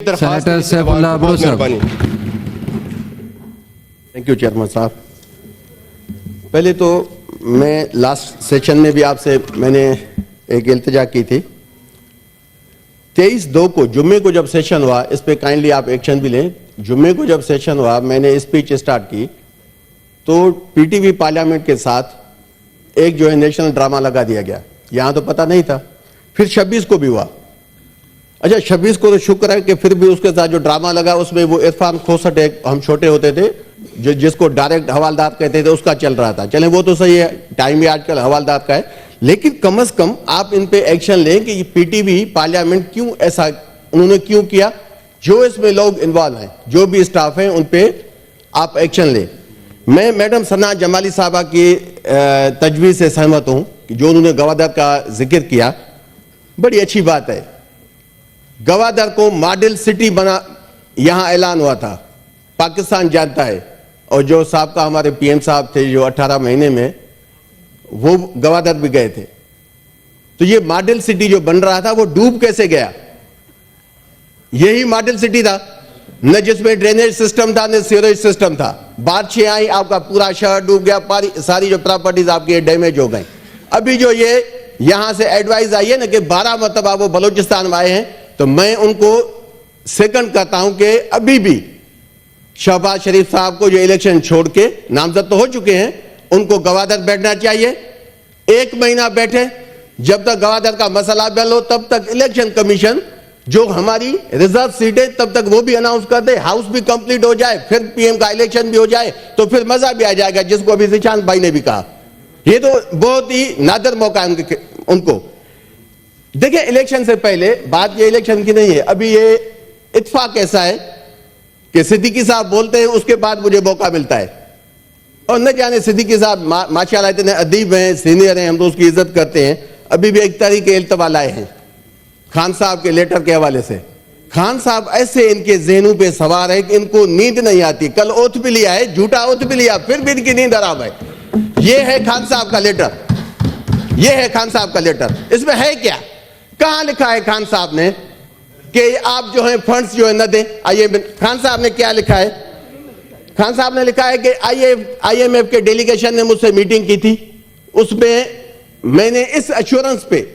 Senator Saifullah अब्रो साहब। Thank you chairman साहब। पहले तो मैं लास्ट सेशन में भी आपसे मैंने एक इल्तिजा की थी। 23/2 को जुम्मे को जब सेशन हुआ, इस पे काइंडली आप एक्शन भी लें। जुम्मे को जब सेशन हुआ मैंने स्पीच स्टार्ट की तो पीटीवी पार्लियामेंट के साथ एक जो है नेशनल ड्रामा लगा दिया गया। यहां तो पता नहीं था। फिर 26 को भी हुआ। अच्छा 26 को तो शुक्र है कि फिर भी उसके साथ जो ड्रामा लगा उसमें वो इरफान खोसट एक हम छोटे होते थे जो जिसको डायरेक्ट हवालदार कहते थे उसका चल रहा था। चले वो तो सही है, टाइम भी आजकल हवालदार का है, लेकिन कम से कम आप इन पे एक्शन लें कि पीटीवी पार्लियामेंट क्यों ऐसा उन्होंने क्यों किया। जो इसमें लोग इन्वॉल्व हैं, जो भी स्टाफ है, उन पे आप एक्शन लें। मैं मैडम सना जमाली साहबा की तजवीज से सहमत हूं कि जो उन्होंने गवादर का जिक्र किया, बड़ी अच्छी बात है। गवादर को मॉडल सिटी बना यहां ऐलान हुआ था, पाकिस्तान जानता है। और जो साहब का हमारे पीएम साहब थे जो 18 महीने में वो गवादर भी गए थे। तो ये मॉडल सिटी जो बन रहा था वो डूब कैसे गया? यही मॉडल सिटी था, न जिसमें ड्रेनेज सिस्टम था न सीवरेज सिस्टम था। बारिशें आई, आपका पूरा शहर डूब गया, सारी जो प्रॉपर्टीज आपकी डैमेज हो गई। अभी जो ये यहां से एडवाइस आई है ना कि 12 मरतबा वो बलूचिस्तान में आए हैं, तो मैं उनको सेकंड करता हूं कि अभी भी शहबाज शरीफ साहब को जो इलेक्शन छोड़ के नामजद तो हो चुके हैं, उनको गवादर बैठना चाहिए। 1 महीना बैठे, जब तक गवादर का मसला हल हो तब तक इलेक्शन कमीशन जो हमारी रिजर्व सीट है तब तक वो भी अनाउंस कर दे, हाउस भी कंप्लीट हो जाए, फिर पीएम का इलेक्शन भी हो जाए, तो फिर मजा भी आ जाएगा, जिसको अभी जिशान भाई ने भी कहा। ये तो बहुत ही नादर मौका है उनको। देखिए इलेक्शन से पहले बात ये इलेक्शन की नहीं है। अभी ये इत्तेफाक ऐसा है कि सिद्दीकी साहब बोलते हैं, उसके बाद मुझे मौका मिलता है। और न जाने सिद्दीकी साहब माशाल्लाह इतने अदीब हैं, सीनियर हैं, हम तो उसकी इज्जत करते हैं। अभी भी एक तरीके इल्तवा लाए हैं खान साहब के लेटर के हवाले से। खान साहब ऐसे इनके जहनों पे सवार है कि इनको नींद नहीं आती। कल ओथ भी लिया है, झूठा ओथ भी लिया, फिर भी इनकी नींद हराम है। ये है खान साहब का लेटर, ये है खान साहब का लेटर। इसमें है क्या? कहां लिखा है खान साहब ने कि आप जो है फंड्स जो है न दें? खान साहब ने क्या लिखा है? खान साहब ने लिखा है कि आईएमएफ के डेलीगेशन ने मुझसे मीटिंग की थी, उसमें मैंने इस एश्योरेंस पे,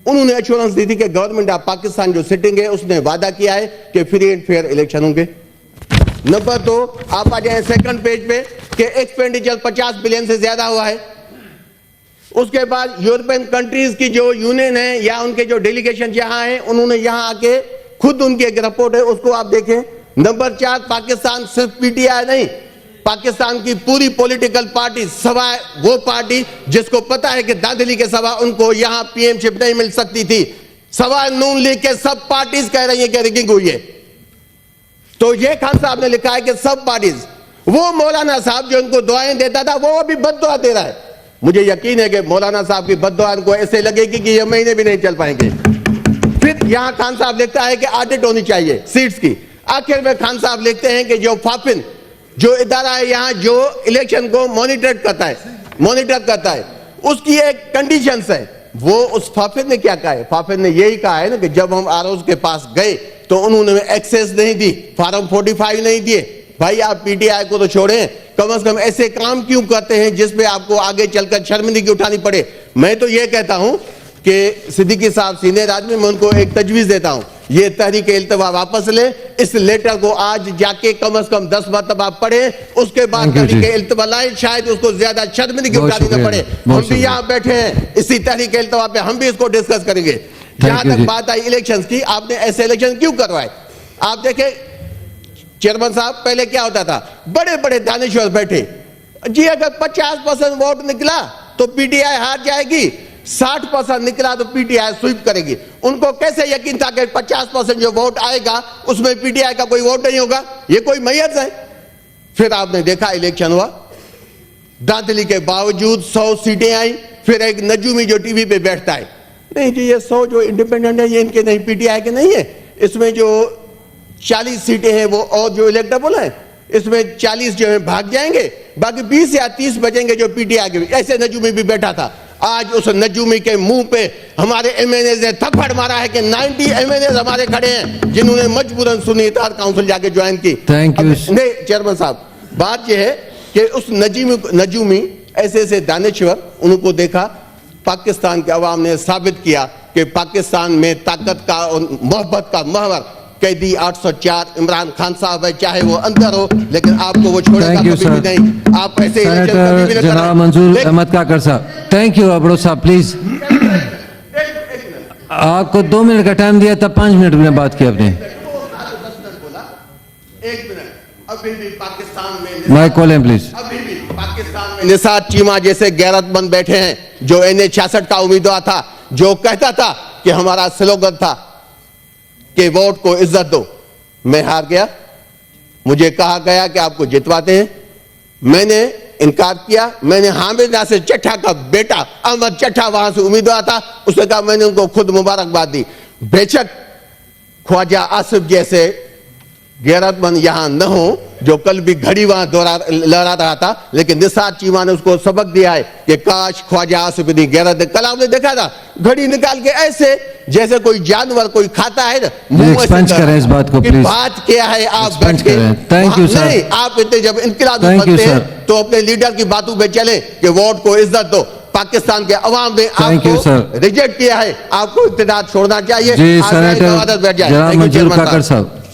उन्होंने एश्योरेंस दी थी कि गवर्नमेंट ऑफ पाकिस्तान जो सिटिंग है उसने वादा किया है कि फ्री एंड फेयर इलेक्शन होंगे। नंबर 2 आप आ जाए सेकंड पेज पे कि एक्सपेंडिचर 50 बिलियन से ज्यादा हुआ है। उसके बाद यूरोपियन कंट्रीज की जो यूनियन है या उनके जो डेलीगेशन यहां है, उन्होंने यहां आके खुद उनकी एक रिपोर्ट है, उसको आप देखें। नंबर 4 पाकिस्तान सिर्फ पीटीआई नहीं, पाकिस्तान की पूरी पॉलिटिकल पार्टी, सवाए वो पार्टी जिसको पता है कि दादली के सवा उनको यहां पीएमशिप नहीं मिल सकती थी, सवाए नून लीग के सब पार्टीज कह रही है कि रिगिंग हुई है। तो ये खान साहब ने लिखा है कि सब पार्टीज, वो मौलाना साहब जो इनको दुआएं देता था वो अभी बद्दुआ दे रहा है। मुझे यकीन है कि मौलाना साहब की बद्दुआ इनको ऐसे लगेगी कि ये महीने भी नहीं चल पाएंगे। फिर यहां खान साहब लिखता है कि ऑडिट होनी चाहिए सीट्स की। आखिर में खान साहब लिखते हैं कि जो फाफिन जो इदारा है यहां जो इलेक्शन को मॉनिटर करता है, उसकी एक कंडीशंस है। वो उस फाफिन ने क्या कहा है? फाफिन ने यही कहा है ना कि जब हम आरओज के पास गए तो उन्होंने एक्सेस नहीं दी, फॉर्म 45 नहीं दिए। भाई आप पीटीआई को तो छोड़ें, कम से कम ऐसे काम क्यों करते हैं जिसपे आपको आगे चलकर शर्मिंदगी उठानी पड़े? मैं तो ये कहता हूं कि सिद्दीकी साहब सीनियर आदमी, मैं उनको एक तजवीज देता हूं, ये तहरीक इल्तवा वापस ले। इस लेटर को आज जाके कम से कम 10 मरतबा पढ़े, उसके बाद तहरीक इल्तवा लाए, शायद उसको ज्यादा शर्मिंदगी उठानी न पड़े। हम भी यहाँ बैठे हैं, इसी तहरीक इल्तवा पे हम भी इसको डिस्कस करेंगे। जहां तक बात आई इलेक्शन की, आपने ऐसे इलेक्शन क्यों करवाए? आप देखें चेयरमैन साहब, पहले क्या होता था, बड़े बड़े दानिश्वर बैठे जी, अगर 50% वोट निकला तो पीटीआई हार जाएगी, 60% निकला तो पीटीआई स्वीप करेगी। उनको कैसे यकीन था कि 50% जो वोट आएगा उसमें पीटीआई का कोई वोट नहीं होगा? ये कोई मैयत है? फिर आपने देखा इलेक्शन हुआ, दादली के बावजूद 100 सीटें आई। फिर एक नजूमी जो टीवी पे बैठता है, नहीं जी ये 100 जो इंडिपेंडेंट है ये इनके नहीं, पीटीआई के नहीं है, इसमें जो 40 सीटें हैं वो और जो इलेक्टेबल है, इसमें 40 जो है भाग जाएंगे, बाकी 20 या 30 बचेंगे जो पीटीआई के। ऐसे नजूमी भी बैठा था। आज उस नजूमी के मुंह पे हमारे एमएनए ने थप्पड़ मारा है कि 90 एमएनए हमारे खड़े हैं जिन्होंने मजबूरन सुन्नी इत्तेहाद काउंसिल जाके ज्वाइन की। Thank you. नहीं चेयरमैन साहब, बात यह है कि उस नजूमी ऐसे ऐसे दानिश्वर उनको देखा, पाकिस्तान के अवाम ने साबित किया कि पाकिस्तान में ताकत का और मोहब्बत का महवर कैदी 804 इमरान खान साहब है, चाहे वो अंदर हो, लेकिन आपको वो छोड़ेगा Thank you, कभी भी sir. नहीं। आप ऐसे इलेक्शन कभी भी सेनेटर नहीं जनाब कराएं। मंजूर लेकिन- अहमद काकर साहब, थैंक यू अबड़ो साहब, प्लीज आपको 2 मिनट का टाइम दिया था, 5 मिनट में बात की आपने। एक मिनट, अभी भी पाकिस्तान में माइक खोलें प्लीज। अभी भी पाकिस्तान में निसार चीमा जैसे गैरतमंद बैठे हैं जो NA 66 का उम्मीदवार था, जो कहता था कि हमारा स्लोगन था कि वोट को इज्जत दो। मैं हार गया, मुझे कहा गया कि आपको जितवाते हैं, मैंने इनकार किया। मैंने हामिद नासिर चट्टा का बेटा अहमद चट्टा वहां से उम्मीदवार था, उसने कहा, मैंने उनको खुद मुबारकबाद दी। बेशक ख्वाजा आसिफ जैसे गैरतमंद यहां न हो जो कल भी घड़ी वहां लहरा रहा था, लेकिन निसार चीमा ने उसको सबक दिया है कि काश ख्वाजा आसिफ इतनी गैरत। कल आपने देखा था घड़ी निकाल के ऐसे जैसे कोई जानवर कोई खाता है ना, मुंह ऐसे एक्सपेंस कर रहा करें इस बात को कि प्लीज। बात क्या है आप एक्सपेंस बैठ के करें। Thank you, sir. नहीं, आप इतने जब इनकलाबी Thank you, बनते हैं sir. तो अपने लीडर की बातों पे चले कि वोट को इज्जत दो। पाकिस्तान के अवाम ने Thank you, sir. आपको रिजेक्ट किया है, आपको इत्तेहाद छोड़ना चाहिए। जी आज मैं सेनेटर आदत बैठ जाए। जनाब Thank you, मंजूर chairman काकर साहब। साहब।